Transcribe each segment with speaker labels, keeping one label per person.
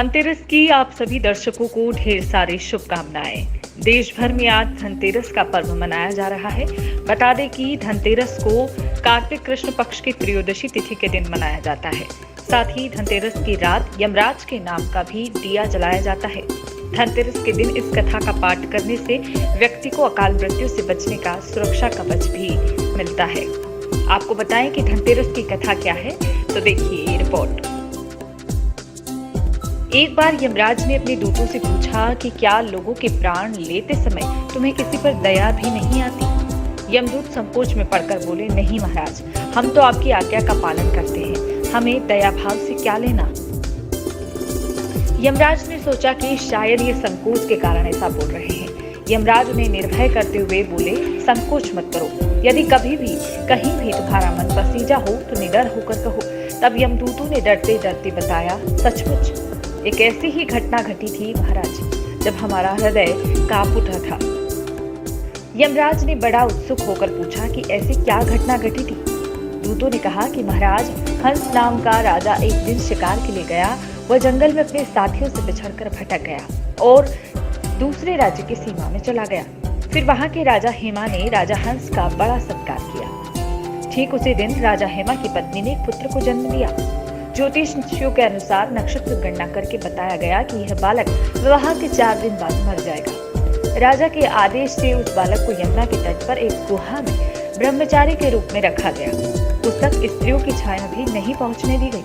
Speaker 1: धनतेरस की आप सभी दर्शकों को ढेर सारी शुभकामनाएं। देश भर में आज धनतेरस का पर्व मनाया जा रहा है। बता दें कि धनतेरस को कार्तिक कृष्ण पक्ष की त्रयोदशी तिथि के दिन मनाया जाता है। साथ ही धनतेरस की रात यमराज के नाम का भी दिया जलाया जाता है। धनतेरस के दिन इस कथा का पाठ करने से व्यक्ति को अकाल मृत्यु से बचने का सुरक्षा कवच भी मिलता है। आपको बताएं कि धनतेरस की कथा क्या है, तो देखिए ये रिपोर्ट। एक बार यमराज ने अपने दूतों से पूछा कि क्या लोगों के प्राण लेते समय तुम्हें किसी पर दया भी नहीं आती? यमदूत संकोच में पड़कर बोले, नहीं महाराज, हम तो आपकी आज्ञा का पालन करते हैं, हमें दया भाव से क्या लेना। यमराज ने सोचा कि शायद ये संकोच के कारण ऐसा बोल रहे हैं। यमराज उन्हें निर्भय करते हुए बोले, संकोच मत करो, यदि कभी भी कहीं भी तुम्हारा मन पसीजा हो तो निडर होकर कहो। तब यमदूतों ने डरते डरते बताया, सचमुच एक ऐसी ही घटना घटी थी महाराज, जब हमारा हृदय कांप उठा था। यमराज ने बड़ा उत्सुक होकर पूछा कि ऐसी क्या घटना घटी थी। दूतों ने कहा कि महाराज, हंस नाम का राजा एक दिन शिकार के लिए गया। वह जंगल में अपने साथियों से बिछड़कर भटक गया और दूसरे राज्य की सीमा में चला गया। फिर वहां के राजा हेमा ने राजा हंस का बड़ा सत्कार किया। ठीक उसी दिन राजा हेमा की पत्नी ने एक पुत्र को जन्म दिया। ज्योतिषियों के अनुसार नक्षत्र गणना करके बताया गया कि यह बालक विवाह के 4 दिन बाद मर जाएगा। राजा के आदेश से उस बालक को यमुना के तट पर एक गुहा में ब्रह्मचारी के रूप में रखा गया। उस तक स्त्रियों की छाया भी नहीं पहुंचने दी गई।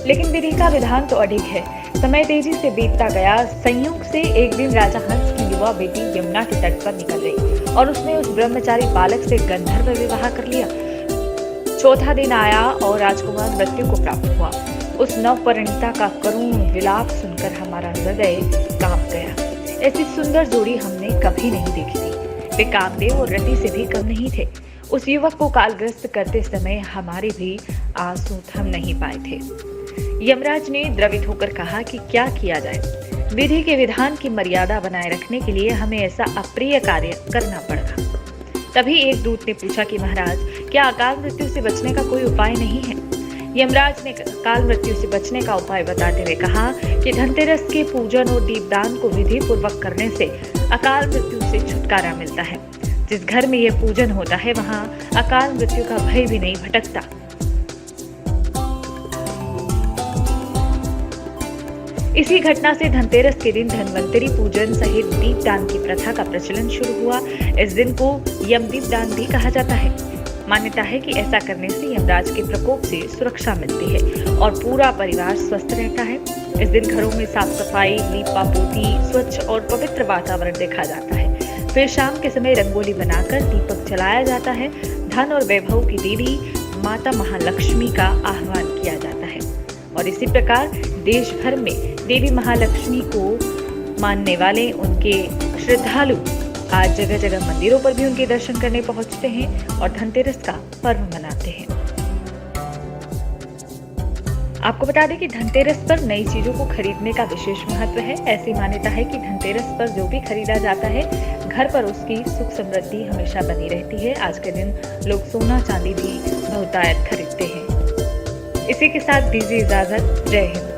Speaker 1: लेकिन विधि का विधान तो अडिग है। समय तेजी से बीतता गया। संयोग से एक दिन राजा हंस की युवा बेटी यमुना के तट पर निकल गई और उसने उस ब्रह्मचारी बालक से गंधर्व विवाह कर लिया। चौथा दिन आया और राजकुमार मृत्यु को प्राप्त हुआ। उस नवपरिणीता का करुण विलाप सुनकर हमारा हृदय कांप गया। ऐसी सुंदर जोड़ी हमने कभी नहीं देखी थी। वे कामदेव और रति से भी कम नहीं थे। उस युवक को कालग्रस्त करते समय हमारे भी आंसू थम नहीं पाए थे। यमराज ने द्रवित होकर कहा कि क्या किया जाए। विधि के विधान की मर्यादा बनाए रखने के लिए हमें ऐसा अप्रिय कार्य करना पड़ा। तभी एक दूत ने पूछा कि महाराज, क्या अकाल मृत्यु से बचने का कोई उपाय नहीं है? यमराज ने अकाल मृत्यु से बचने का उपाय बताते हुए कहा कि धनतेरस के पूजन और दीपदान को विधि पूर्वक करने से अकाल मृत्यु से छुटकारा मिलता है। जिस घर में यह पूजन होता है वहां अकाल मृत्यु का भय भी नहीं भटकता। इसी घटना से धनतेरस के दिन धन्वंतरी पूजन सहित दीपदान की प्रथा का प्रचलन शुरू हुआ। इस दिन को यमदीपदान भी कहा जाता है। मान्यता है कि ऐसा करने से यमराज के प्रकोप से सुरक्षा मिलती है और पूरा परिवार स्वस्थ रहता है। इस दिन घरों में साफ सफाई, लीपा पोती, स्वच्छ और पवित्र वातावरण देखा जाता है। फिर शाम के समय रंगोली बनाकर दीपक जलाया जाता है। धन और वैभव की देवी माता महालक्ष्मी का आह्वान किया जाता है और इसी प्रकार देश भर में देवी महालक्ष्मी को मानने वाले उनके श्रद्धालु आज जगह जगह मंदिरों पर भी उनके दर्शन करने पहुंचते हैं और धनतेरस का पर्व मनाते हैं। आपको बता दें कि धनतेरस पर नई चीजों को खरीदने का विशेष महत्व है। ऐसी मान्यता है कि धनतेरस पर जो भी खरीदा जाता है, घर पर उसकी सुख समृद्धि हमेशा बनी रहती है। आज के दिन लोग सोना चांदी भी बहुतायत खरीदते हैं। इसी के साथ दीजिए इजाजत। जय हिंद।